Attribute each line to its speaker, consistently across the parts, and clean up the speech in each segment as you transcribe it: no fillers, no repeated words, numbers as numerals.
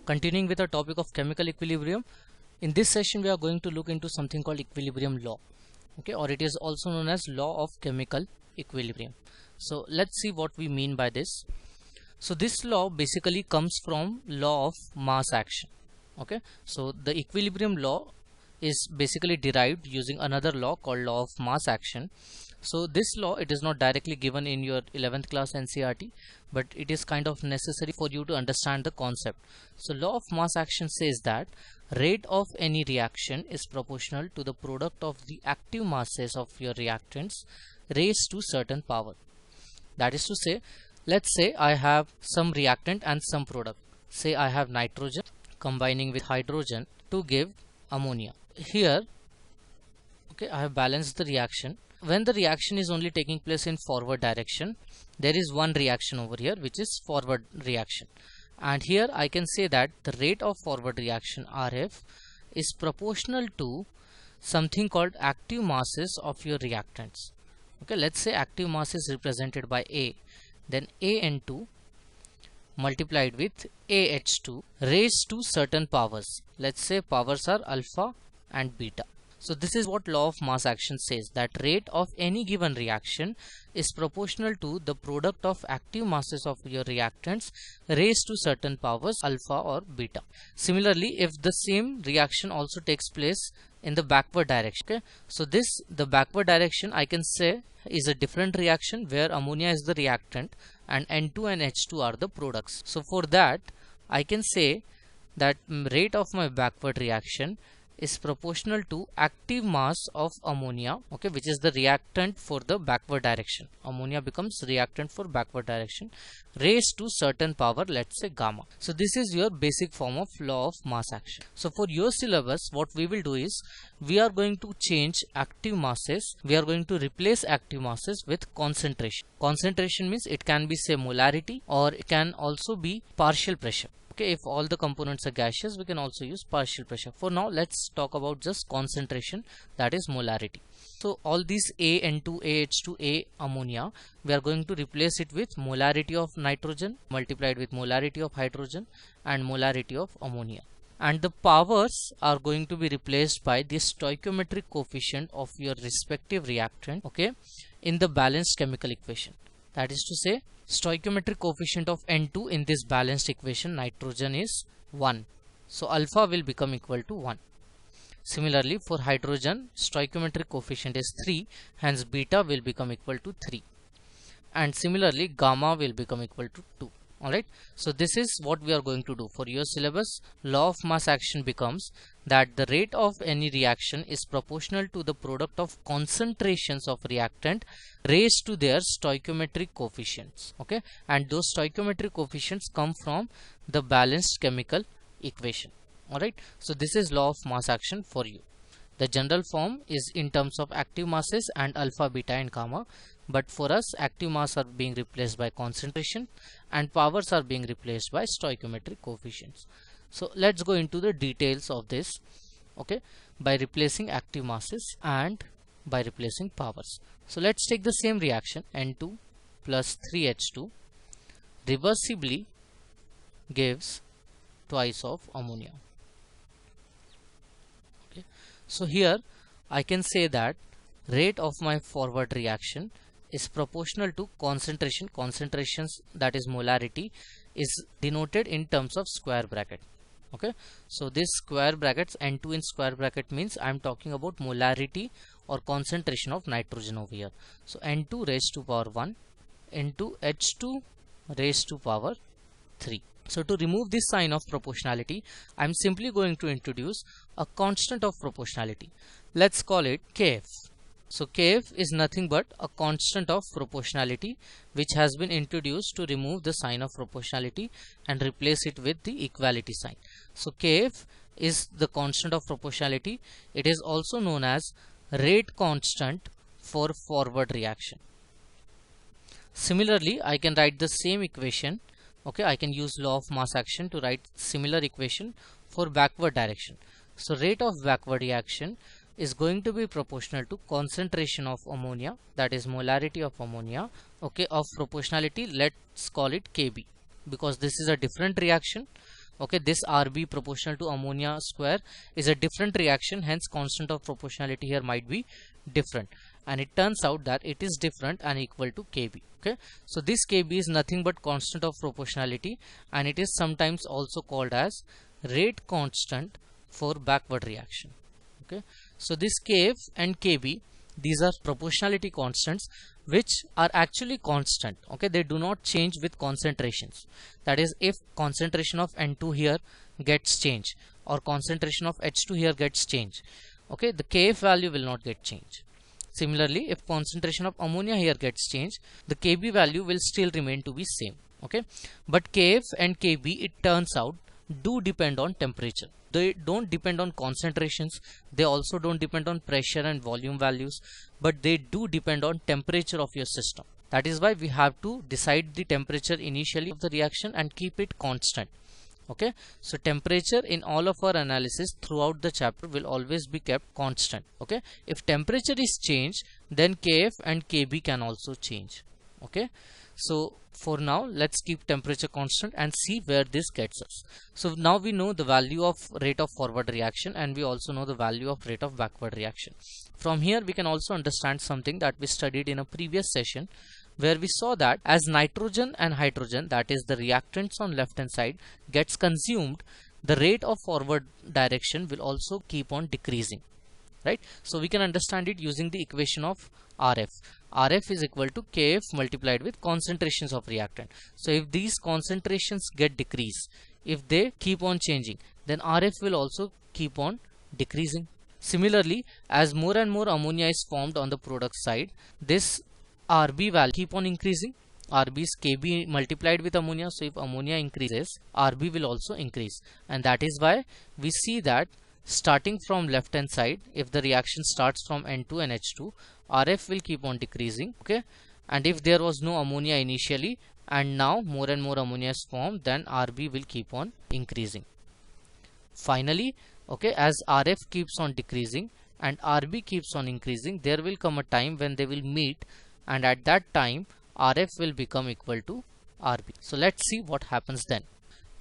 Speaker 1: Continuing with our topic of chemical equilibrium, in this session we are going to look into something called equilibrium law, okay, or it is also known as law of chemical equilibrium. So let's see what we mean by this. So this law basically comes from law of mass action. Okay, so the equilibrium law is basically derived using another law called law of mass action. So this law, it is not directly given in your 11th class NCERT, but it is kind of necessary for you to understand the concept. So law of mass action says that rate of any reaction is proportional to the product of the active masses of your reactants raised to certain power. That is to say, let's say I have some reactant and some product. Say I have nitrogen combining with hydrogen to give ammonia. Here, okay, I have balanced the reaction. When the reaction is only taking place in forward direction, there is one reaction over here which is forward reaction, and here I can say that the rate of forward reaction RF is proportional to something called active masses of your reactants. Okay, let's say active mass is represented by A, then AN2 multiplied with AH2 raised to certain powers. Let's say powers are alpha and beta. So this is what law of mass action says, that rate of any given reaction is proportional to the product of active masses of your reactants raised to certain powers alpha or beta. Similarly, if the same reaction also takes place in the backward direction, okay, so the backward direction I can say is a different reaction where ammonia is the reactant and N2 and H2 are the products. So for that I can say that rate of my backward reaction is proportional to active mass of ammonia, okay, which is the reactant for the backward direction. Ammonia becomes reactant for backward direction raised to certain power, let's say gamma. So this is your basic form of law of mass action. So for your syllabus, what we will do is we are going to change active masses, we are going to replace active masses with concentration. Concentration means it can be say molarity, or it can also be partial pressure. Okay, if all the components are gaseous, we can also use partial pressure. For now, let's talk about just concentration, that is molarity. So all these AN2, AH2, A ammonia, we are going to replace it with molarity of nitrogen multiplied with molarity of hydrogen and molarity of ammonia. And the powers are going to be replaced by the stoichiometric coefficient of your respective reactant, okay, in the balanced chemical equation. That is to say, stoichiometric coefficient of N2 in this balanced equation, nitrogen, is 1. So alpha will become equal to 1. Similarly, for hydrogen, stoichiometric coefficient is 3, hence beta will become equal to 3. And similarly, gamma will become equal to 2. Alright, so this is what we are going to do for your syllabus. Law of mass action becomes that the rate of any reaction is proportional to the product of concentrations of reactant raised to their stoichiometric coefficients, okay, and those stoichiometric coefficients come from the balanced chemical equation. Alright, so this is law of mass action for you. The general form is in terms of active masses and alpha, beta and gamma, but for us active mass are being replaced by concentration and powers are being replaced by stoichiometric coefficients. So let's go into the details of this, okay, by replacing active masses and by replacing powers. So let's take the same reaction, N2 plus 3H2 reversibly gives twice of ammonia. Okay, so here I can say that rate of my forward reaction is proportional to concentration. Concentrations, that is molarity, is denoted in terms of square bracket. Okay, so this square brackets, N2 in square bracket, means I am talking about molarity or concentration of nitrogen over here. So N2 raised to power 1 into H2 raised to power 3. So to remove this sign of proportionality, I am simply going to introduce a constant of proportionality. Let's call it Kf. So Kf is nothing but a constant of proportionality which has been introduced to remove the sign of proportionality and replace it with the equality sign. So Kf is the constant of proportionality. It is also known as rate constant for forward reaction. Similarly, I can write the same equation, okay, I can use law of mass action to write similar equation for backward direction. So rate of backward reaction is going to be proportional to concentration of ammonia, that is molarity of ammonia, okay, of proportionality, let's call it Kb, because this is a different reaction. Okay, this Rb proportional to ammonia square is a different reaction, hence constant of proportionality here might be different, and it turns out that it is different and equal to Kb. Okay, so this Kb is nothing but constant of proportionality, and it is sometimes also called as rate constant for backward reaction. Okay, so this Kf and Kb, these are proportionality constants which are actually constant. Okay, they do not change with concentrations. That is, if concentration of N2 here gets changed or concentration of H2 here gets changed, okay, the Kf value will not get changed. Similarly, if concentration of ammonia here gets changed, the Kb value will still remain to be same. Okay, but Kf and Kb, it turns out, do depend on temperature. They don't depend on concentrations, they also don't depend on pressure and volume values, but they do depend on temperature of your system. That is why we have to decide the temperature initially of the reaction and keep it constant. Okay, so temperature in all of our analysis throughout the chapter will always be kept constant. Okay, if temperature is changed, then Kf and Kb can also change. Okay, so for now let's keep temperature constant and see where this gets us. So now we know the value of rate of forward reaction, and we also know the value of rate of backward reaction. From here we can also understand something that we studied in a previous session, where we saw that as nitrogen and hydrogen, that is the reactants on left hand side, gets consumed, the rate of forward direction will also keep on decreasing, right? So we can understand it using the equation of Rf. Rf is equal to Kf multiplied with concentrations of reactant. So if these concentrations get decreased, if they keep on changing, then Rf will also keep on decreasing. Similarly, as more and more ammonia is formed on the product side, this Rb value keep on increasing. Rb is Kb multiplied with ammonia. So if ammonia increases, Rb will also increase, and that is why we see that starting from left hand side, if the reaction starts from N2 and H2, Rf will keep on decreasing. Okay, and if there was no ammonia initially and now more and more ammonia is formed, then Rb will keep on increasing. Finally, okay, as Rf keeps on decreasing and Rb keeps on increasing, there will come a time when they will meet, and at that time Rf will become equal to Rb. So let's see what happens then.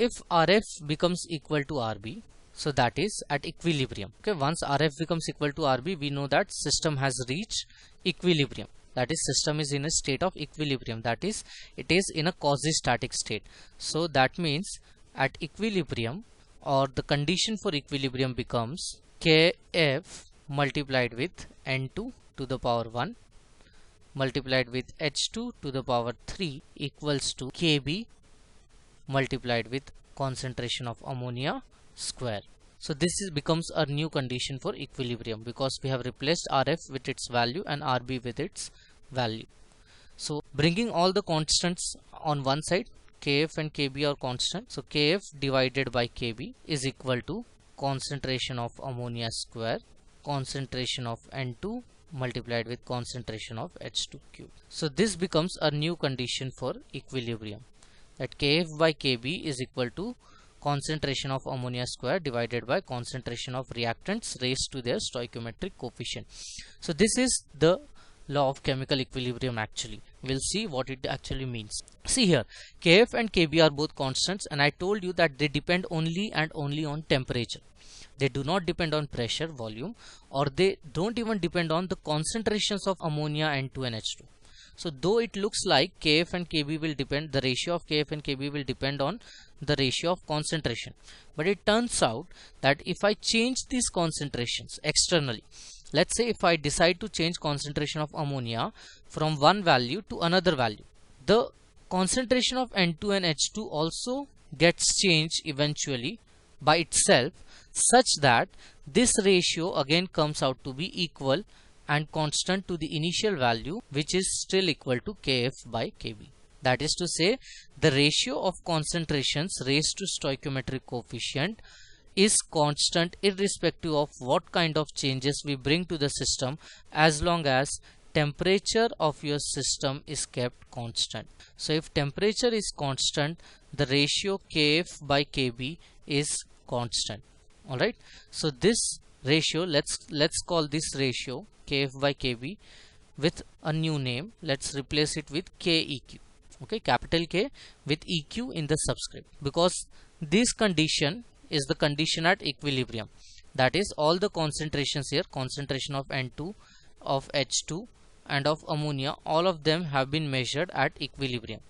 Speaker 1: If Rf becomes equal to Rb, so that is at equilibrium. Okay, once Rf becomes equal to Rb, we know that system has reached equilibrium. That is, system is in a state of equilibrium. That is, it is in a quasi-static state. So that means at equilibrium, or the condition for equilibrium becomes Kf multiplied with N2 to the power 1 multiplied with H2 to the power 3 equals to Kb multiplied with concentration of ammonia square. So this becomes a new condition for equilibrium, because we have replaced Rf with its value and Rb with its value. So bringing all the constants on one side, Kf and Kb are constant. So Kf divided by Kb is equal to concentration of ammonia square, concentration of N2 multiplied with concentration of H2 cube. So this becomes a new condition for equilibrium, that Kf by Kb is equal to concentration of ammonia square divided by concentration of reactants raised to their stoichiometric coefficient. So this is the law of chemical equilibrium. Actually, we'll see what it actually means. See here, Kf and Kb are both constants, and I told you that they depend only and only on temperature. They do not depend on pressure, volume, or they don't even depend on the concentrations of ammonia, N2 and H2. So though it looks like Kf and Kb will depend, the ratio of Kf and Kb will depend on the ratio of concentration, but it turns out that if I change these concentrations externally, let's say if I decide to change concentration of ammonia from one value to another value, the concentration of N2 and H2 also gets changed eventually by itself, such that this ratio again comes out to be equal and constant to the initial value, which is still equal to Kf by Kb. That is to say, the ratio of concentrations raised to stoichiometric coefficient is constant irrespective of what kind of changes we bring to the system, as long as temperature of your system is kept constant. So if temperature is constant, the ratio Kf by Kb is constant. Alright, so this ratio, let's call this ratio Kf by Kb with a new name. Let's replace it with Keq. okay, capital K with EQ in the subscript, because this condition is the condition at equilibrium. That is, all the concentrations here, concentration of N2, of H2 and of ammonia, all of them have been measured at equilibrium.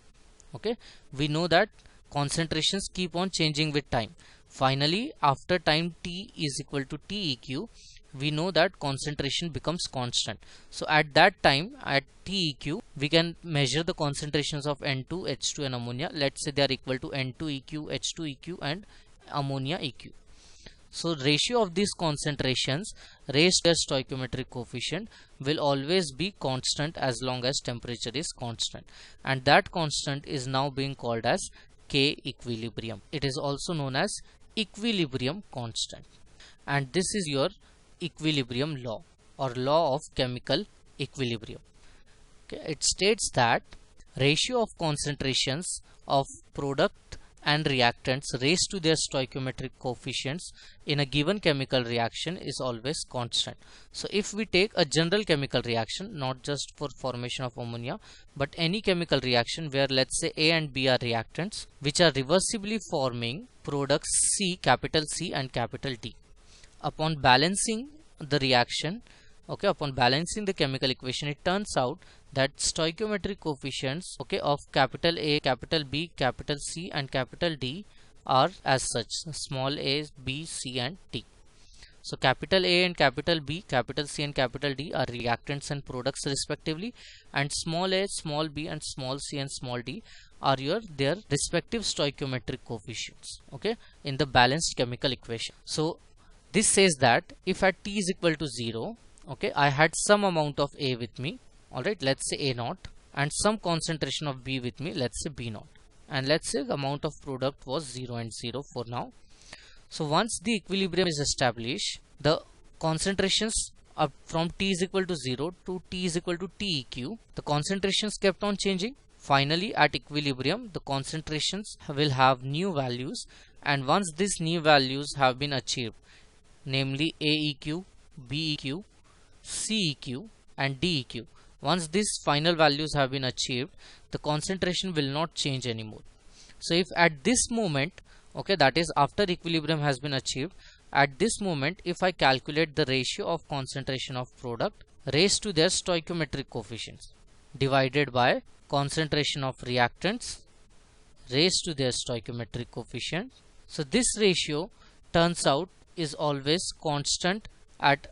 Speaker 1: Okay, we know that concentrations keep on changing with time. Finally, after time t is equal to TEQ, we know that concentration becomes constant. So at that time, at TEQ, we can measure the concentrations of N2, H2 and ammonia. Let's say they are equal to N2 EQ, H2 EQ and ammonia EQ. So ratio of these concentrations raised to their stoichiometric coefficient will always be constant as long as temperature is constant, and that constant is now being called as K equilibrium. It is also known as equilibrium constant, and this is your equilibrium law or law of chemical equilibrium. Okay, it states that ratio of concentrations of product and reactants raised to their stoichiometric coefficients in a given chemical reaction is always constant. So if we take a general chemical reaction, not just for formation of ammonia, but any chemical reaction where let's say A and B are reactants which are reversibly forming products C, capital C and capital D. Upon balancing the reaction, okay, upon balancing the chemical equation, it turns out that stoichiometric coefficients, okay, of capital A, capital B, capital C and capital D are as such: small a, b, c and d. So capital A and capital B, capital C and capital D are reactants and products respectively, and small a, small b and small c and small d are their respective stoichiometric coefficients, okay, in the balanced chemical equation. So this says that if at t is equal to 0, okay, I had some amount of A with me, alright, let's say A naught, and some concentration of B with me, let's say B naught, and let's say the amount of product was 0 and 0 for now. So once the equilibrium is established, the concentrations up from t is equal to 0 to t is equal to TEQ, the concentrations kept on changing. Finally at equilibrium, the concentrations will have new values, and once these new values have been achieved, namely AEQ, BEQ, CEQ and DEQ, once these final values have been achieved, the concentration will not change anymore. So if at this moment, okay, that is after equilibrium has been achieved, at this moment if I calculate the ratio of concentration of product raised to their stoichiometric coefficients divided by concentration of reactants raised to their stoichiometric coefficient, so this ratio turns out is always constant at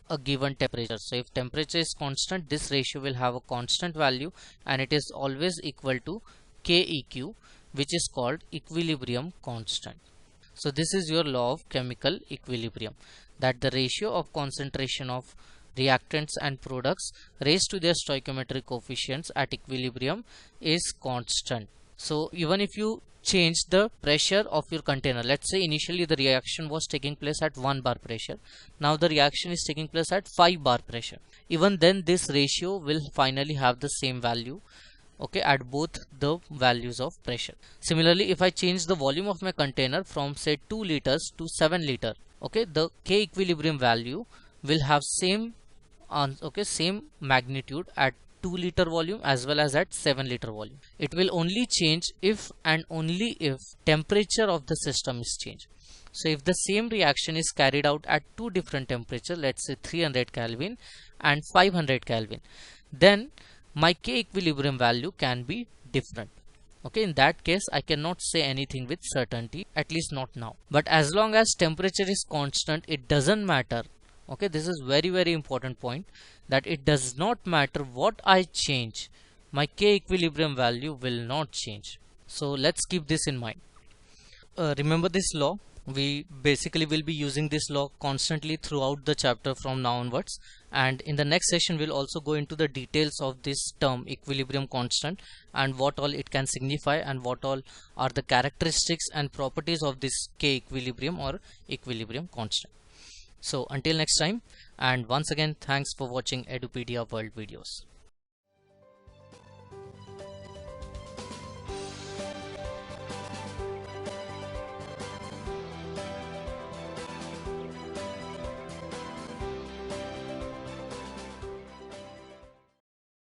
Speaker 1: a given temperature. So if temperature is constant, this ratio will have a constant value, and it is always equal to KEQ, which is called equilibrium constant. So this is your law of chemical equilibrium, that the ratio of concentration of reactants and products raised to their stoichiometric coefficients at equilibrium is constant. So even if you change the pressure of your container, let's say initially the reaction was taking place at 1 bar pressure, now the reaction is taking place at 5 bar pressure, even then this ratio will finally have the same value, okay, at both the values of pressure. Similarly, if I change the volume of my container from say 2 liters to 7 liter, okay, the K equilibrium value will have same magnitude at 2 liter volume as well as at 7 liter volume. It will only change if and only if temperature of the system is changed. So if the same reaction is carried out at two different temperatures, let's say 300 Kelvin and 500 Kelvin, then my K equilibrium value can be different. Okay, in that case I cannot say anything with certainty, at least not now. But as long as temperature is constant, it doesn't matter. Okay, this is very important point, that it does not matter what I change, my K equilibrium value will not change. So let's keep this in mind. Remember this law. We basically will be using this law constantly throughout the chapter from now onwards, and in the next session we'll also go into the details of this term equilibrium constant and what all it can signify and what all are the characteristics and properties of this K equilibrium or equilibrium constant. So until next time, and once again thanks for watching Edupedia World videos.